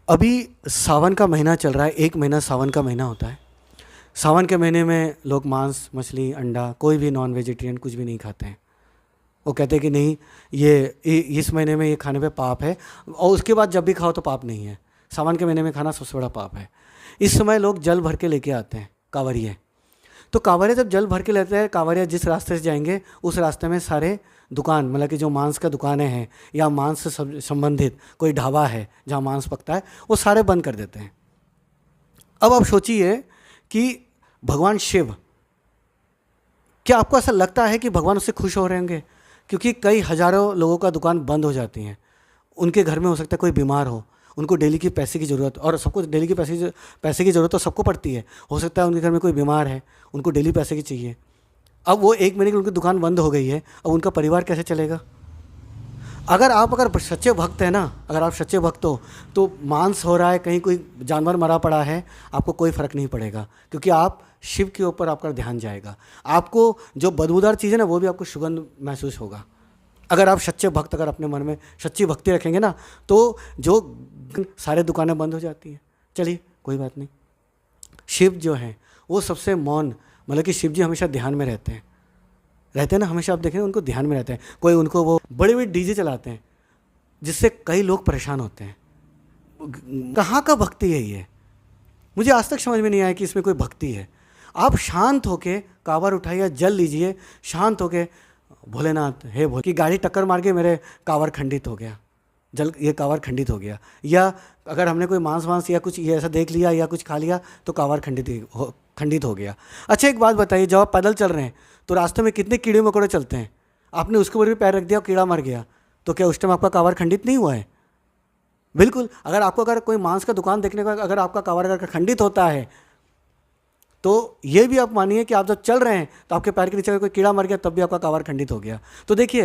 अभी सावन का महीना चल रहा है। एक महीना सावन का महीना होता है। सावन के महीने में लोग मांस मछली अंडा कोई भी नॉन वेजिटेरियन कुछ भी नहीं खाते हैं। वो कहते हैं कि नहीं, इस महीने में ये खाने पे पाप है, और उसके बाद जब भी खाओ तो पाप नहीं है। सावन के महीने में खाना सबसे बड़ा पाप है। इस समय लोग जल भर के लेके आते हैं, कांवरिये। तो कांवरिया जब जल भर के लेते हैं, कांवरिया जिस रास्ते से जाएंगे उस रास्ते में सारे दुकान, मतलब कि जो मांस का दुकानें हैं या मांस से संबंधित कोई ढाबा है जहाँ मांस पकता है, वो सारे बंद कर देते हैं। अब आप सोचिए कि भगवान शिव, क्या आपको ऐसा लगता है कि भगवान उससे खुश हो रहे होंगे? क्योंकि कई हज़ारों लोगों का दुकान बंद हो जाती हैं। उनके घर में हो सकता है कोई बीमार हो, उनको डेली की पैसे की ज़रूरत, और सबको डेली की पैसे की ज़रूरत तो सबको पड़ती है। हो सकता है उनके घर में कोई बीमार है, उनको डेली पैसे की चाहिए। अब वो एक महीने की उनकी दुकान बंद हो गई है, अब उनका परिवार कैसे चलेगा? अगर सच्चे भक्त हैं ना, अगर आप सच्चे भक्त हो, तो मांस हो रहा है, कहीं कोई जानवर मरा पड़ा है, आपको कोई फ़र्क नहीं पड़ेगा, क्योंकि आप शिव के ऊपर आपका ध्यान जाएगा। आपको जो बदबूदार चीज़ है ना, वो भी आपको सुगंध महसूस होगा। अगर आप सच्चे भक्त, अगर अपने मन में सच्ची भक्ति रखेंगे ना, तो जो सारे दुकानें बंद हो जाती हैं। चलिए कोई बात नहीं। शिव जो हैं वो सबसे मौन, मतलब कि शिव जी हमेशा ध्यान में रहते हैं ना, हमेशा आप देखें उनको ध्यान में रहते हैं। कोई उनको वो बड़े बड़े डीजे चलाते हैं जिससे कई लोग परेशान होते हैं। कहाँ का भक्ति है ये? मुझे आज तक समझ में नहीं आया कि इसमें कोई भक्ति है। आप शांत होके कांवर उठाइए, जल लीजिए, शांत होके भोलेनाथ हे भोले, कि गाड़ी टक्कर मार के मेरे कांवर खंडित हो गया, ये कांवर खंडित हो गया। या अगर हमने कोई मांस वांस या कुछ ये ऐसा देख लिया या कुछ खा लिया तो कांवर खंडित हो गया। अच्छा एक बात बताइए, जब आप पैदल चल रहे हैं तो रास्ते में कितने कीड़े मकोड़े चलते हैं, आपने उसके ऊपर भी पैर रख दिया और कीड़ा मर गया, तो क्या उस टाइम आपका कांवर खंडित नहीं हुआ है? बिल्कुल। अगर कोई मांस का दुकान देखने का, अगर आपका कांवर अगर खंडित होता है, तो ये भी आप मानिए कि आप जब चल रहे हैं तो आपके पैर के नीचे अगर कोई कीड़ा मर गया तब भी आपका कांवर खंडित हो गया। तो देखिए,